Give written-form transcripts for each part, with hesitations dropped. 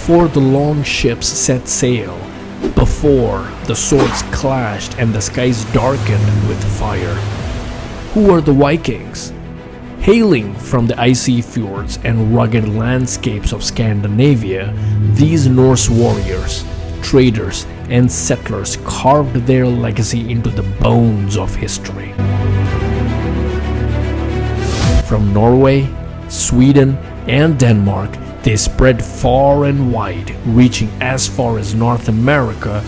before the long ships set sail, before the swords clashed and the skies darkened with fire. Who are the Vikings? Hailing from the icy fjords and rugged landscapes of Scandinavia, these Norse warriors, traders, and settlers carved their legacy into the bones of history. From Norway, Sweden, and Denmark, they spread far and wide, reaching as far as North America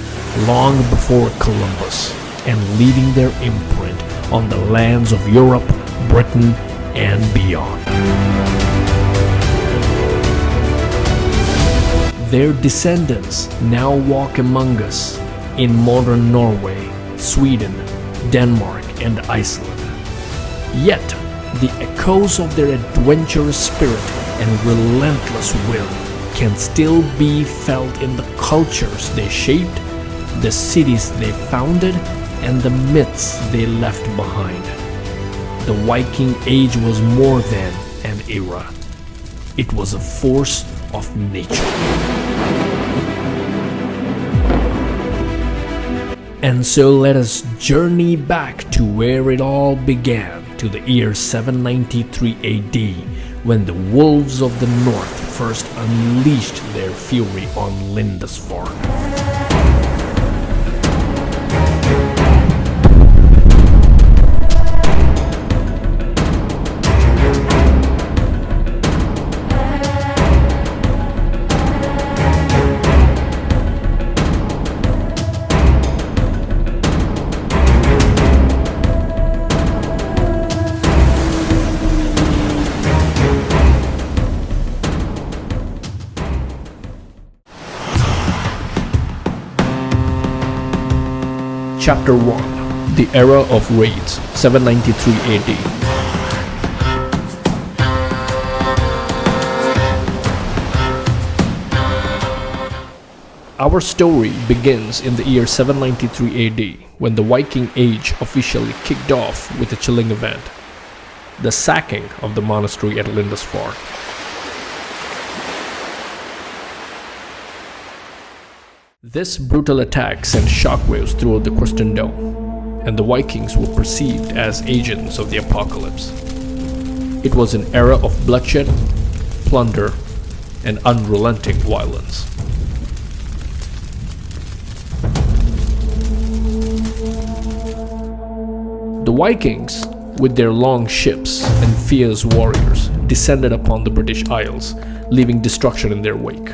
long before Columbus, and leaving their imprint on the lands of Europe, Britain, and beyond. Their descendants now walk among us in modern Norway, Sweden, Denmark, and Iceland. Yet, the echoes of their adventurous spirit and relentless will can still be felt in the cultures they shaped, the cities they founded, and the myths they left behind. The Viking Age was more than an era. It was a force of nature. And so let us journey back to where it all began, to the year 793 AD, when the wolves of the north first unleashed their fury on Lindisfarne. Chapter 1. The Era of Raids, 793 AD. Our story begins in the year 793 AD, when the Viking Age officially kicked off with a chilling event, the sacking of the monastery at Lindisfarne. This brutal attack sent shockwaves throughout the Christendom, and the Vikings were perceived as agents of the apocalypse. It was an era of bloodshed, plunder, and unrelenting violence. The Vikings, with their long ships and fierce warriors, descended upon the British Isles, leaving destruction in their wake.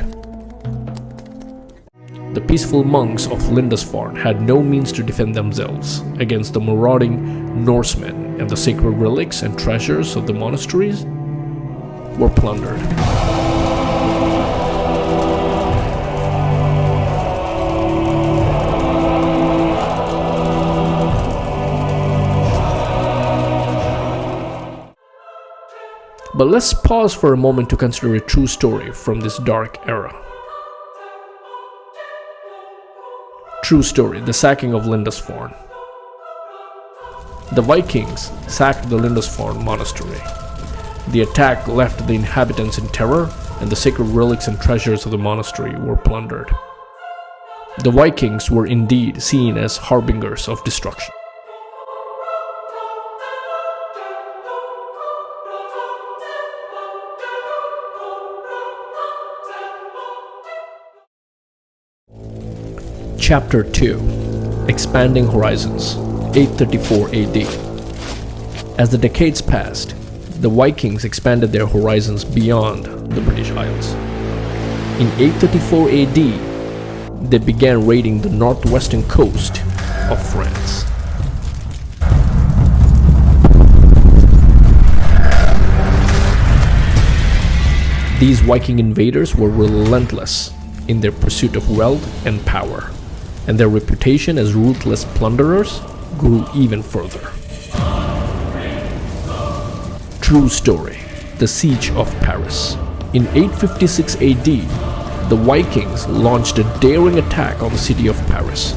The peaceful monks of Lindisfarne had no means to defend themselves against the marauding Norsemen, and the sacred relics and treasures of the monasteries were plundered. But let's pause for a moment to consider a true story from this dark era. True story, the sacking of Lindisfarne. The Vikings sacked the Lindisfarne monastery. The attack left the inhabitants in terror, and the sacred relics and treasures of the monastery were plundered. The Vikings were indeed seen as harbingers of destruction. Chapter 2. Expanding Horizons, 834 AD. As the decades passed, the Vikings expanded their horizons beyond the British Isles. In 834 AD, they began raiding the northwestern coast of France. These Viking invaders were relentless in their pursuit of wealth and power, and their reputation as ruthless plunderers grew even further. True story, the Siege of Paris. In 856 AD, the Vikings launched a daring attack on the city of Paris.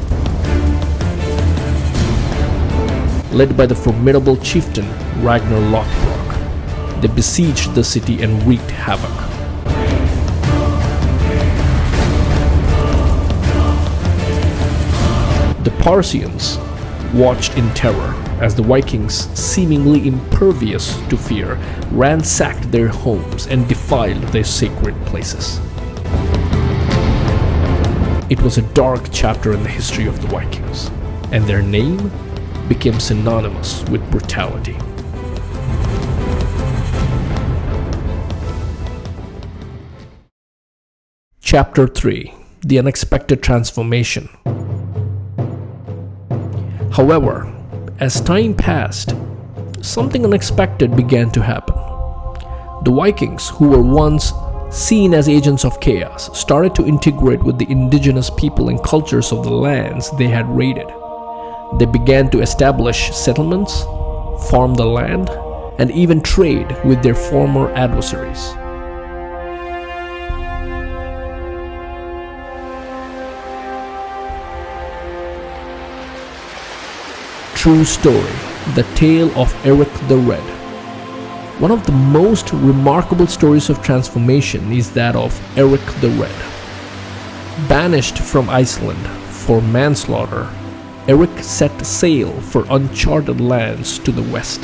Led by the formidable chieftain Ragnar Lothbrok, they besieged the city and wreaked havoc. The Parsians watched in terror as the Vikings, seemingly impervious to fear, ransacked their homes and defiled their sacred places. It was a dark chapter in the history of the Vikings, and their name became synonymous with brutality. Chapter 3: The Unexpected Transformation. However, as time passed, something unexpected began to happen. The Vikings, who were once seen as agents of chaos, started to integrate with the indigenous people and cultures of the lands they had raided. They began to establish settlements, farm the land, and even trade with their former adversaries. True story: the tale of Eric the Red. One of the most remarkable stories of transformation is that of Eric the Red. Banished from Iceland for manslaughter, Eric set sail for uncharted lands to the west.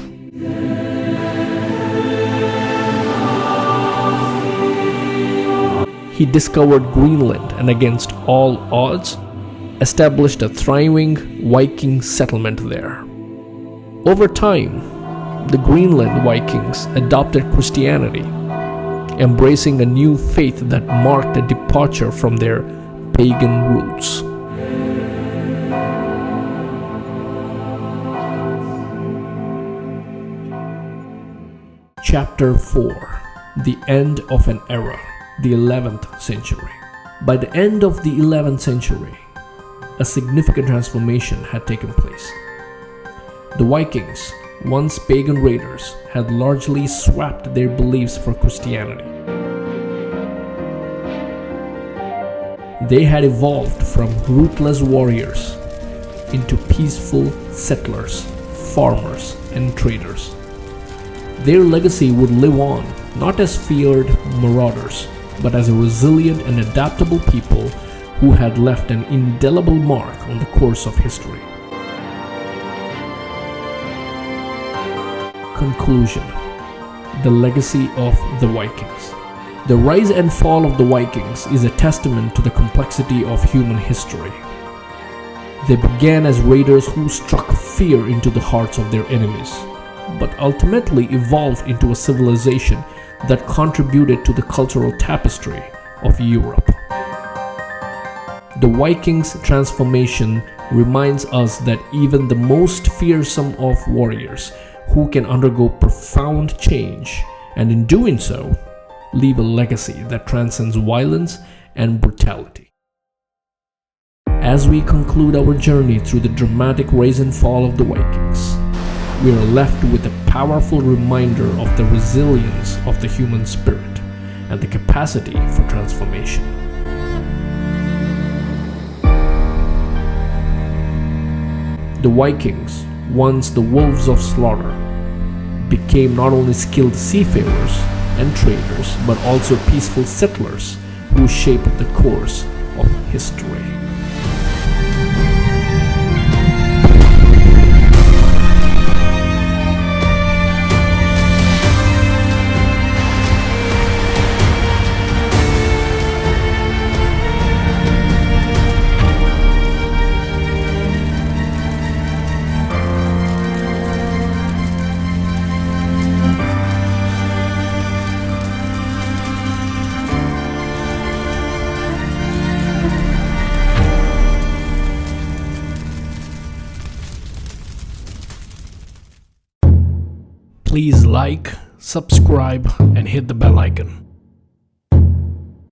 He discovered Greenland and, against all odds, established a thriving Viking settlement there. Over time, the Greenland Vikings adopted Christianity, embracing a new faith that marked a departure from their pagan roots. Chapter 4: The End of an Era, the 11th century. By the end of the 11th century, a significant transformation had taken place. The Vikings, once pagan raiders, had largely swapped their beliefs for Christianity. They had evolved from ruthless warriors into peaceful settlers, farmers, and traders. Their legacy would live on, not as feared marauders, but as a resilient and adaptable people who had left an indelible mark on the course of history. Conclusion: the legacy of the Vikings. The rise and fall of the Vikings is a testament to the complexity of human history. They began as raiders who struck fear into the hearts of their enemies, but ultimately evolved into a civilization that contributed to the cultural tapestry of Europe. The Vikings' transformation reminds us that even the most fearsome of warriors who can undergo profound change, and in doing so, leave a legacy that transcends violence and brutality. As we conclude our journey through the dramatic rise and fall of the Vikings, we are left with a powerful reminder of the resilience of the human spirit and the capacity for transformation. The Vikings, once the wolves of slaughter, became not only skilled seafarers and traders, but also peaceful settlers who shaped the course of history. Please like, subscribe, and hit the bell icon.